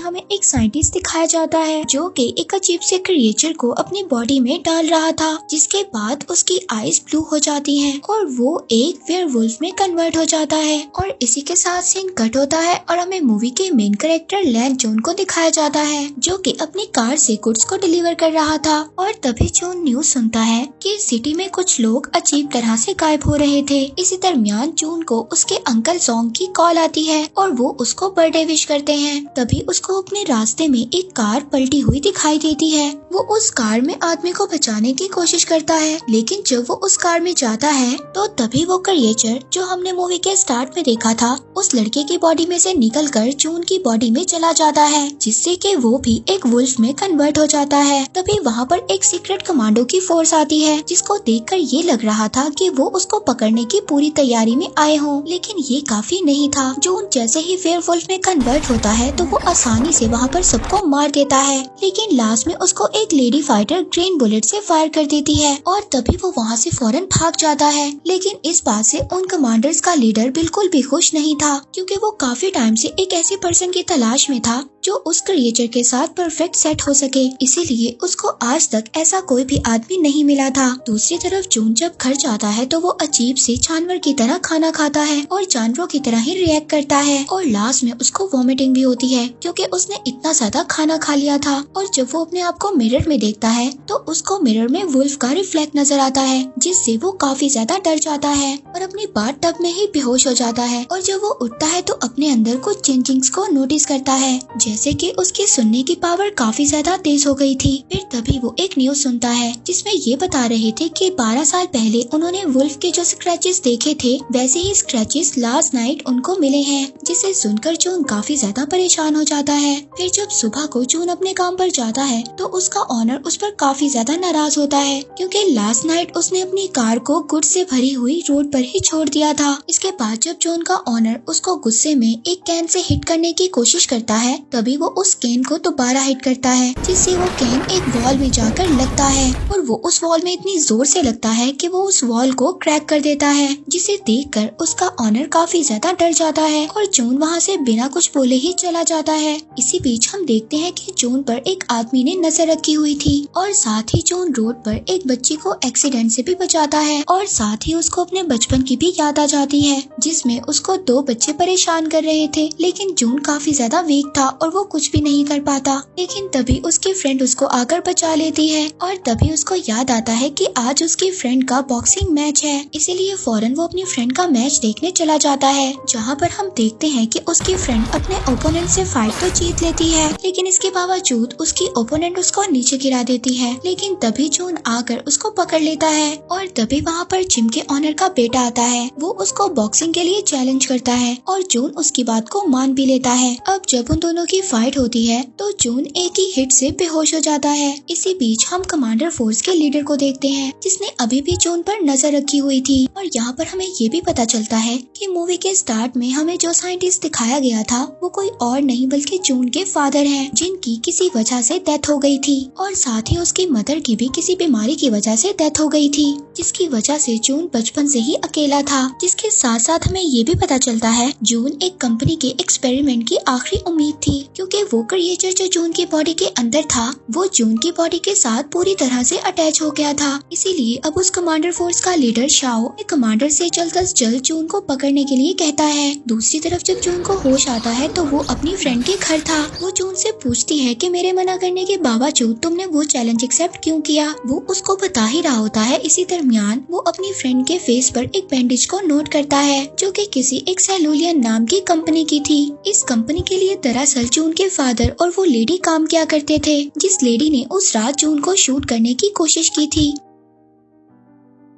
हमें एक साइंटिस्ट दिखाया जाता है जो कि एक अजीब से क्रिएचर को अपनी बॉडी में डाल रहा था, जिसके बाद उसकी आईज ब्लू हो जाती हैं और वो एक वेयरवुल्फ में कन्वर्ट हो जाता है। और इसी के साथ सीन कट होता है और हमें मूवी के मेन कैरेक्टर लैन जून को दिखाया जाता है जो कि अपनी कार से गुड्स को डिलीवर कर रहा था। और तभी जून न्यूज सुनता है कि सिटी में कुछ लोग अजीब तरह से गायब हो रहे थे। इसी दरमियान जून को उसके अंकल सॉन्ग की कॉल आती है और वो उसको बर्थडे विश करते हैं। तभी उसको अपने रास्ते में एक कार पलटी हुई दिखाई देती है। वो उस कार में आदमी को बचाने की कोशिश करता है, लेकिन जब वो उस कार में जाता है तो तभी वो क्रिएचर जो हमने मूवी के स्टार्ट में देखा था उस लड़के की बॉडी में से निकलकर जून की बॉडी में चला जाता है, जिससे कि वो भी एक वुल्फ में कन्वर्ट हो जाता है। तभी वहाँ पर एक सीक्रेट कमांडो की फोर्स आती है, जिसको देखकर ये लग रहा था कि वो उसको पकड़ने की पूरी तैयारी में आए हों, लेकिन ये काफी नहीं था। जून जैसे ही वेयरवुल्फ में कन्वर्ट होता है तो वो आसानी से वहाँ पर सबको मार देता है, लेकिन लास्ट में उसको एक लेडी फाइटर ग्रीन बुलेट से फायर कर देती है और तभी वो वहाँ से फौरन भाग जाता है। लेकिन इस बात से उन कमांडर्स का लीडर बिल्कुल भी खुश नहीं था, क्योंकि वो काफी टाइम से एक ऐसे पर्सन की तलाश में था जो उस क्रिएचर के साथ परफेक्ट सेट हो सके, इसीलिए उसको आज तक ऐसा कोई भी आदमी नहीं मिला था। दूसरी तरफ जून जब घर जाता है तो वो अजीब से जानवर की तरह खाना खाता है और जानवरों की तरह ही रिएक्ट करता है और लास्ट में उसको वॉमिटिंग भी होती है, क्योंकि उसने इतना ज्यादा खाना खा लिया था। और जब वो अपने आप को मिरर में देखता है तो उसको मिरर में वुल्फ का रिफ्लेक्ट नजर आता है, जिससे वो काफी ज्यादा डर जाता है और अपनी बाथ टब में ही बेहोश हो जाता है। और जब वो उठता है तो अपने अंदर कुछ चेंजिंग्स को नोटिस करता है, जैसे कि उसकी सुनने की पावर काफी ज्यादा तेज हो गई थी। फिर तभी वो एक न्यूज सुनता है जिसमें ये बता रहे थे कि 12 साल पहले उन्होंने वुल्फ के जो स्क्रैचेस देखे थे वैसे ही स्क्रैचेस लास्ट नाइट उनको मिले हैं, जिसे सुनकर जून काफी ज्यादा परेशान हो जाता है। फिर जब सुबह को जून अपने काम पर जाता है तो उसका ऑनर उस पर काफी ज्यादा नाराज होता है, क्योंकि लास्ट नाइट उसने अपनी कार को गुड्स से भरी हुई रोड पर ही छोड़ दिया था। इसके बाद जब जून का ऑनर उसको गुस्से में एक कैन से हिट करने की कोशिश करता है तभी वो उस कैन को दोबारा हिट करता है, जिससे वो कैन एक वॉल में जाकर लगता है और वो उस वॉल में इतनी जोर से लगता है कि वो उस वॉल को क्रैक कर देता है, जिसे देखकर उसका ऑनर काफी ज्यादा डर जाता है और जून वहाँ से बिना कुछ बोले ही चला जाता है। इसी बीच हम देखते हैं कि जून पर एक आदमी ने नजर रखी हुई थी और साथ ही जून रोड पर एक बच्ची को एक्सीडेंट से भी बचाता है और साथ ही उसको अपने बचपन की भी याद आ जाती है, जिसमें उसको 2 बच्चे परेशान कर रहे थे, लेकिन जून काफी ज्यादा वीक था और वो कुछ भी नहीं कर पाता। लेकिन तभी उसकी फ्रेंड उसको आकर बचा लेती है और तभी उसको याद आता है कि आज उसकी फ्रेंड का बॉक्सिंग मैच है, इसीलिए फौरन वो अपनी फ्रेंड का मैच देखने चला जाता है, जहाँ पर हम देखते हैं कि उसकी फ्रेंड अपने ओपोनेंट से फाइट तो जीत लेती है, लेकिन इसके बावजूद उसकी ओपोनेंट उसको नीचे गिरा देती है। लेकिन तभी जून आकर उसको पकड़ लेता है और तभी वहाँ पर जिम के ऑनर का बेटा आता है। वो उसको बॉक्सिंग के लिए चैलेंज करता है और जून उसकी बात को मान भी लेता है। अब जब उन दोनों की फाइट होती है तो जून एक ही हिट से बेहोश हो जाता है। इसी बीच हम कमांडर फोर्स के लीडर को देखते हैं, जिसने अभी भी जून पर नजर रखी हुई थी। और यहाँ पर हमें ये भी पता चलता है कि मूवी के स्टार्ट में हमें जो साइंटिस्ट दिखाया गया था वो कोई और नहीं बल्कि जून के फादर हैं, जिनकी किसी वजह से डेथ हो गई थी और साथ ही उसकी मदर की भी किसी बीमारी की वजह से डेथ हो गई थी, जिसकी वजह से जून बचपन से ही अकेला था। जिसके साथ साथ हमें ये भी पता चलता है जून एक कंपनी के एक्सपेरिमेंट की आखिरी उम्मीद थी, क्योंकि वो क्रिएचर जो जून की बॉडी के अंदर था वो जून की बॉडी के साथ पूरी तरह से अटैच हो गया था। इसीलिए अब उस कमांडर फोर्स का लीडर शाओ कमांडर से जल्द अज जल्द जून को पकड़ने के लिए कहता है। दूसरी तरफ जब जून को होश आता है तो वो अपनी फ्रेंड के घर था। वो जून से पूछती है कि मेरे मना करने के बावजूद तुमने वो चैलेंज एक्सेप्ट क्यों किया। वो उसको बता ही रहा होता है। इसी दरमियान वो अपनी फ्रेंड के फेस पर एक बैंडेज को नोट करता है, जो कि किसी एक सेलुलियन नाम की कंपनी की थी। इस कंपनी के लिए दरअसल जून के फादर और वो लेडी काम किया करते थे, जिस लेडी ने उस रात जून को शूट करने की कोशिश की थी।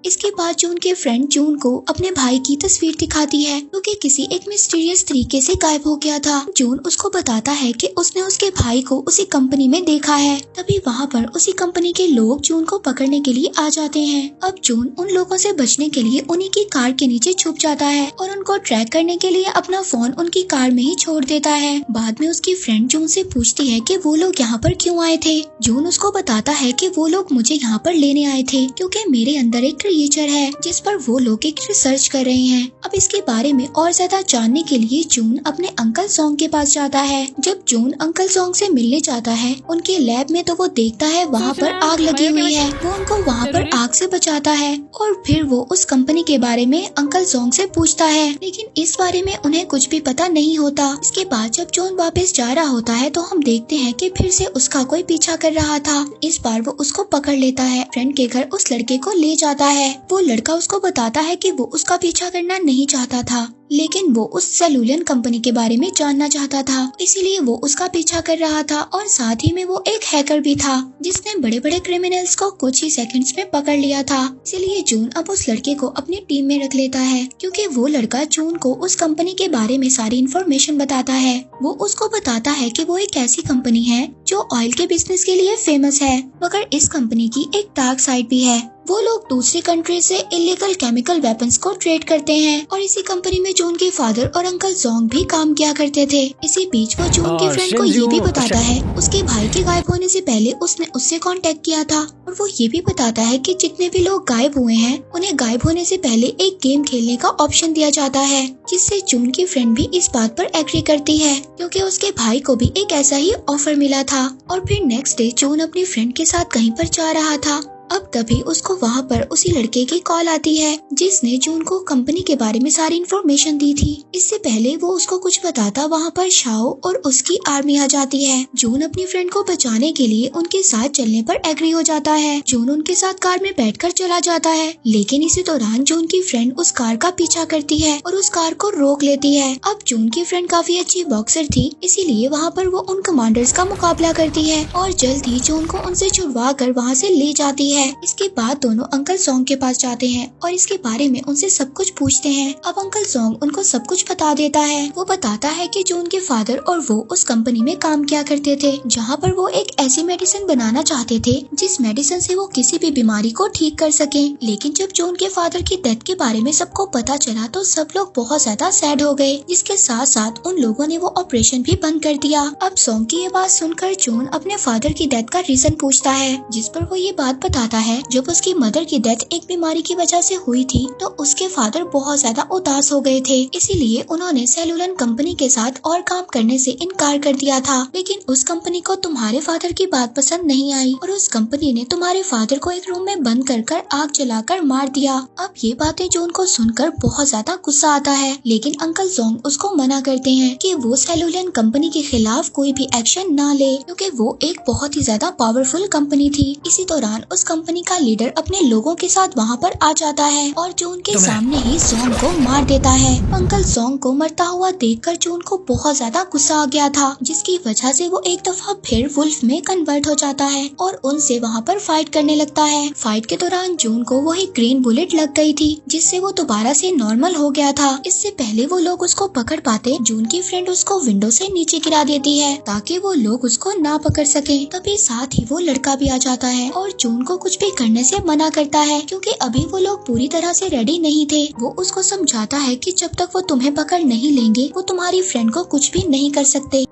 इसके बाद जून के फ्रेंड जून को अपने भाई की तस्वीर दिखाती है, जो कि किसी एक मिस्टीरियस तरीके से गायब हो गया था। जून उसको बताता है कि उसने उसके भाई को उसी कंपनी में देखा है। तभी वहाँ पर उसी कंपनी के लोग जून को पकड़ने के लिए आ जाते हैं। अब जून उन लोगों से बचने के लिए उन्हीं की कार के नीचे छुप जाता है और उनको ट्रैक करने के लिए अपना फोन उनकी कार में ही छोड़ देता है। बाद में उसकी फ्रेंड जून से पूछती है कि वो लोग यहाँ पर क्यों आए थे। जून उसको बताता है कि वो लोग मुझे यहाँ पर लेने आए थे, क्योंकि मेरे अंदर एक क्रिएचर है जिस पर वो लोग एक रिसर्च कर रहे हैं। अब इसके बारे में और ज्यादा जानने के लिए जून अपने अंकल सॉन्ग के पास जाता है। जब जून अंकल सॉन्ग से मिलने जाता है उनके लैब में तो वो देखता है वहाँ पर आग लगी हुई है। वो उनको वहाँ पर आग से बचाता है और फिर वो उस कंपनी के बारे में अंकल सॉन्ग से पूछता है, लेकिन इस बारे में उन्हें कुछ भी पता नहीं होता। इसके बाद जब जून वापस जा रहा होता है तो हम देखते हैं कि फिर से उसका कोई पीछा कर रहा था। इस बार वो उसको पकड़ लेता है, फ्रेंड के घर उस लड़के को ले जाता है। वो लड़का उसको बताता है कि वो उसका पीछा करना नहीं चाहता था, लेकिन वो उस सेलुलियन कंपनी के बारे में जानना चाहता था, इसीलिए वो उसका पीछा कर रहा था। और साथ ही में वो एक हैकर भी था जिसने बड़े बड़े क्रिमिनल्स को कुछ ही सेकंड्स में पकड़ लिया था। इसीलिए जून अब उस लड़के को अपनी टीम में रख लेता है, क्योंकि वो लड़का जून को उस कंपनी के बारे में सारी इन्फॉर्मेशन बताता है। वो उसको बताता है कि वो एक ऐसी कंपनी है जो ऑयल के बिजनेस के लिए फेमस है, मगर इस कंपनी की एक डार्क साइड भी है। वो लोग दूसरी कंट्री से इलीगल केमिकल वेपन्स को ट्रेड करते हैं और इसी कंपनी में जून के फादर और अंकल जोंग भी काम किया करते थे। इसी बीच वो जून के फ्रेंड को ये भी बताता है उसके भाई के गायब होने से पहले उसने उससे कांटेक्ट किया था, और वो ये भी बताता है कि जितने भी लोग गायब हुए हैं उन्हें गायब होने से पहले एक गेम खेलने का ऑप्शन दिया जाता है, जिससे जून की फ्रेंड भी इस बात पर एग्री करती है, क्योंकि उसके भाई को भी एक ऐसा ही ऑफर मिला था। और फिर नेक्स्ट डे जून अपनी फ्रेंड के साथ कहीं पर जा रहा था। अब तभी उसको वहाँ पर उसी लड़के की कॉल आती है जिसने जून को कंपनी के बारे में सारी इन्फॉर्मेशन दी थी। इससे पहले वो उसको कुछ बताता वहाँ पर शाओ और उसकी आर्मी आ जाती है। जून अपनी फ्रेंड को बचाने के लिए उनके साथ चलने पर एग्री हो जाता है। जून उनके साथ कार में बैठकर चला जाता है, लेकिन इसी दौरान जून की फ्रेंड उस कार का पीछा करती है और उस कार को रोक लेती है। अब जून की फ्रेंड काफी अच्छी बॉक्सर थी, इसीलिए वहाँ पर वो उन कमांडर्स का मुकाबला करती है और जल्द ही जून को उनसे छुड़वा कर वहाँ से ले जाती है। इसके बाद दोनों अंकल सॉन्ग के पास जाते हैं और इसके बारे में उनसे सब कुछ पूछते हैं। अब अंकल सॉन्ग उनको सब कुछ बता देता है। वो बताता है कि जून के फादर और वो उस कंपनी में काम किया करते थे जहाँ पर वो एक ऐसी मेडिसिन बनाना चाहते थे जिस मेडिसिन से वो किसी भी बीमारी को ठीक कर सके। लेकिन जब जून के फादर की डेथ के बारे में सबको पता चला तो सब लोग बहुत ज्यादा सैड हो गए, जिसके साथ साथ उन लोगों ने वो ऑपरेशन भी बंद कर दिया। अब सॉन्ग की ये बात सुनकर जून अपने फादर की डेथ का रीजन पूछता है, जिस पर वो ये बात बताता है जब उसकी मदर की डेथ एक बीमारी की वजह से हुई थी तो उसके फादर बहुत ज्यादा उदास हो गए थे, इसीलिए उन्होंने सेलुलन कंपनी के साथ और काम करने से इनकार कर दिया था। लेकिन उस कंपनी को तुम्हारे फादर की बात पसंद नहीं आई और उस कंपनी ने तुम्हारे फादर को एक रूम में बंद कर आग जलाकर मार दिया। अब ये बातें जून को सुनकर बहुत ज्यादा गुस्सा आता है, लेकिन अंकल जोंग उसको मना करते हैं कि वो सेलुलन कंपनी के खिलाफ कोई भी एक्शन ना ले, क्योंकि वो एक बहुत ही ज्यादा पावरफुल कंपनी थी। इसी दौरान उस कंपनी का लीडर अपने लोगों के साथ वहाँ पर आ जाता है और जून के सामने ही जोंग को मार देता है। अंकल जोंग को मरता हुआ देखकर जून को बहुत ज्यादा गुस्सा आ गया था, जिसकी वजह से वो एक दफा फिर वुल्फ में कन्वर्ट हो जाता है और उनसे वहाँ पर फाइट करने लगता है। फाइट के दौरान जून को वही ग्रीन बुलेट लग गई थी, जिससे वो दोबारा से नॉर्मल हो गया था। इससे पहले वो लोग उसको पकड़ पाते, जून की फ्रेंड उसको विंडो से नीचे गिरा देती है ताकि वो लोग उसको ना पकड़ सके। तभी साथ ही वो लड़का भी आ जाता है और जून को कुछ भी करने से मना करता है, क्योंकि अभी वो लोग पूरी तरह से रेडी नहीं थे। वो उसको समझाता है कि जब तक वो तुम्हें पकड़ नहीं लेंगे वो तुम्हारी फ्रेंड को कुछ भी नहीं कर सकते।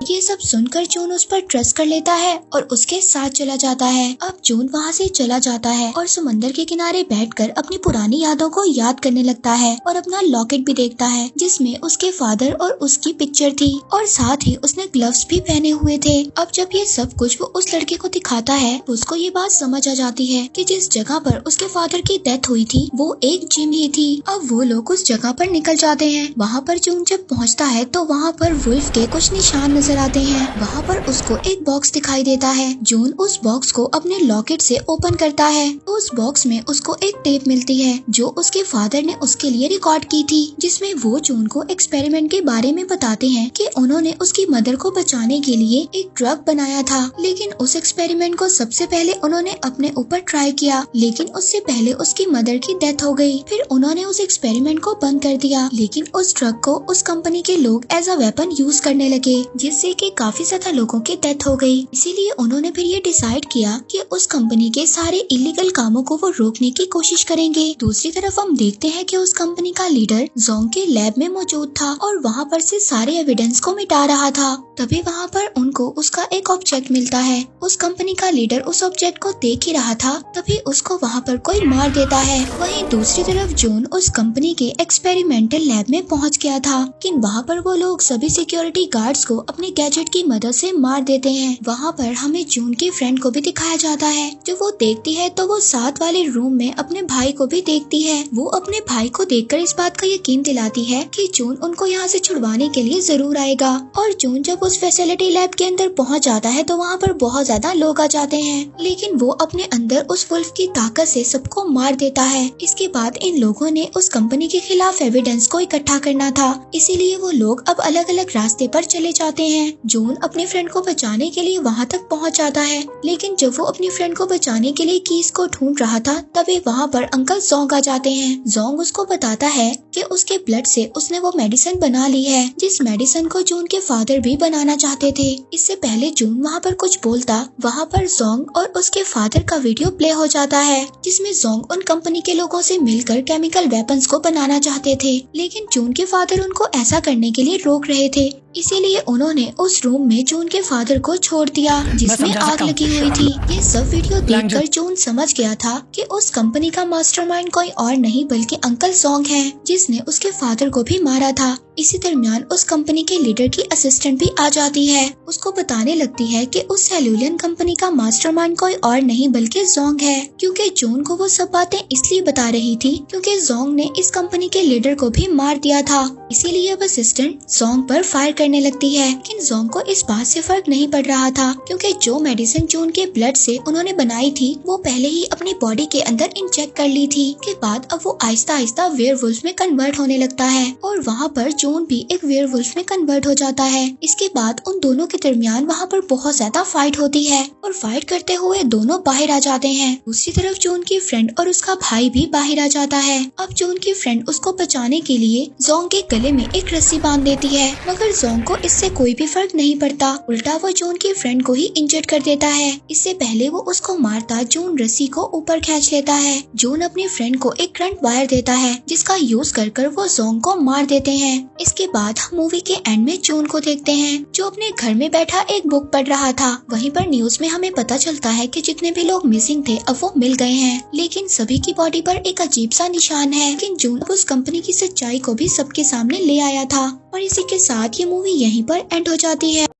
ये सब सुनकर जून उस पर ट्रस्ट कर लेता है और उसके साथ चला जाता है। अब जून वहाँ से चला जाता है और समंदर के किनारे बैठकर अपनी पुरानी यादों को याद करने लगता है और अपना लॉकेट भी देखता है जिसमें उसके फादर और उसकी पिक्चर थी और साथ ही उसने ग्लव्स भी पहने हुए थे। अब जब ये सब कुछ वो उस लड़के को दिखाता है उसको ये बात समझ आ जाती है कि जिस जगह पर उसके फादर की डेथ हुई थी वो एक जिम ही थी। अब वो लोग उस जगह पर निकल जाते हैं। वहाँ पर जून जब पहुँचता है तो वहाँ पर वुल्फ के कुछ निशान नजर आते हैं। वहाँ पर उसको एक बॉक्स दिखाई देता है। जून उस बॉक्स को अपने लॉकेट से ओपन करता है तो उस बॉक्स में उसको एक टेप मिलती है जो उसके फादर ने उसके लिए रिकॉर्ड की थी, जिसमें वो जून को एक्सपेरिमेंट के बारे में बताते हैं कि उन्होंने उसकी मदर को बचाने के लिए एक ड्रग बनाया था। लेकिन उस एक्सपेरिमेंट को सबसे पहले उन्होंने अपने ऊपर ट्राई किया, लेकिन उससे पहले उसकी मदर की डेथ हो गई। फिर उन्होंने उस एक्सपेरिमेंट को बंद कर दिया, लेकिन उस ड्रग को उस कंपनी के लोग एज अ वेपन यूज करने लगे, जिससे कि काफी ज्यादा लोगों की डेथ हो गई। इसीलिए उन्होंने फिर ये डिसाइड किया कि उस कंपनी के सारे इलीगल कामों को वो रोकने की कोशिश करेंगे। दूसरी तरफ हम देखते हैं कि उस कंपनी का लीडर जोंग के लैब में मौजूद था और वहाँ पर से सारे एविडेंस को मिटा रहा था। तभी वहाँ पर उनको उसका एक ऑब्जेक्ट मिलता है। उस कंपनी का लीडर उस ऑब्जेक्ट को देख ही रहा था, तभी उसको वहाँ पर कोई मार देता है। वहीं दूसरी तरफ जून उस कंपनी के एक्सपेरिमेंटल लैब में पहुँच गया था, लेकिन वहाँ पर वो लोग सभी सिक्योरिटी गार्ड्स को अपने गैजेट की मदद से मार देते हैं। वहाँ पर हमें जून की फ्रेंड को भी दिखाया जाता है। जो वो देखती है तो वो साथ वाले रूम में अपने भाई को भी देखती है। वो अपने भाई को देखकर इस बात का यकीन दिलाती है कि जून उनको यहाँ से छुड़वाने के लिए जरूर आएगा। और जून जब उस फैसिलिटी लैब के अंदर पहुँच जाता है तो वहाँ पर बहुत ज्यादा लोग आ जाते हैं, लेकिन वो अपने अंदर उस वुल्फ की ताकत से सबको मार देता है। इसके बाद इन लोगों ने उस कंपनी के खिलाफ एविडेंस को इकट्ठा करना था, इसीलिए वो लोग अब अलग अलग रास्ते पर चले जाते हैं। जून अपनी फ्रेंड को बचाने के लिए वहाँ तक पहुँच जाता है, लेकिन जब वो अपनी फ्रेंड को बचाने के लिए कीज को ढूंढ रहा था तभी वहाँ पर अंकल जोंग आ जाते हैं। जोंग उसको बताता है कि उसके ब्लड से उसने वो मेडिसिन बना ली है, जिस मेडिसिन को जून के फादर भी बनाना चाहते थे। इससे पहले जून वहाँ पर कुछ बोलता, वहाँ पर जोंग और उसके फादर का वीडियो प्ले हो जाता है, जिसमें जोंग उन कंपनी के लोगों से मिलकर केमिकल वेपन्स को बनाना चाहते थे, लेकिन जून के फादर उनको ऐसा करने के लिए रोक रहे थे। इसीलिए उन्होंने उस रूम में जून के फादर को छोड़ दिया जिसमें आग लगी हुई थी। ये सब वीडियो देखकर जून समझ गया था कि उस कंपनी का मास्टरमाइंड कोई और नहीं बल्कि अंकल जोंग है, जिसने उसके फादर को भी मारा था। इसी दरमियान उस कंपनी के लीडर की असिस्टेंट भी आ जाती है। उसको बताने लगती है कि उस सेल्यूलियन कंपनी का मास्टरमाइंड कोई और नहीं बल्कि जोंग है, क्योंकि जून को वो सब बातें इसलिए बता रही थी क्योंकि जोंग ने इस कंपनी के लीडर को भी मार दिया था। इसीलिए अब असिस्टेंट जोंग पर फायर करने लगती है, लेकिन जोंग को इस बात से फर्क नहीं पड़ रहा था क्योंकि जो मेडिसिन जून के ब्लड से उन्होंने बनाई थी वो पहले ही अपनी बॉडी के अंदर इंजेक्ट कर ली थी। के बाद अब वो आहिस्ता आहिस्ता वेयरवुल्फ में कन्वर्ट होने लगता है और वहाँ पर जून भी एक वेयरवुल्फ में कन्वर्ट हो जाता है। इसके बाद उन दोनों के दरमियान वहाँ पर बहुत ज्यादा फाइट होती है और फाइट करते हुए दोनों बाहर आ जाते हैं। दूसरी तरफ जून की फ्रेंड और उसका भाई भी बाहर आ जाता है। अब जून की फ्रेंड उसको बचाने के लिए जोंग के गले में एक रस्सी बांध देती है, मगर जोंग को इससे कोई भी फर्क नहीं पड़ता। उल्टा वो जून की फ्रेंड को ही इंजर्ड कर देता है। इससे पहले वो उसको मारता जून रस्सी को ऊपर खींच लेता है। जून अपनी फ्रेंड को एक करंट वायर देता है जिसका यूज कर वो जोंग को मार देते हैं। इसके बाद हम मूवी के एंड में जून को देखते हैं जो अपने घर में बैठा एक बुक पढ़ रहा था। वहीं पर न्यूज में हमें पता चलता है कि जितने भी लोग मिसिंग थे अब वो मिल गए हैं, लेकिन सभी की बॉडी पर एक अजीब सा निशान है। लेकिन जून उस कंपनी की सच्चाई को भी सबके सामने ले आया था। और इसी के साथ ये मूवी यहीं पर एंड हो जाती है।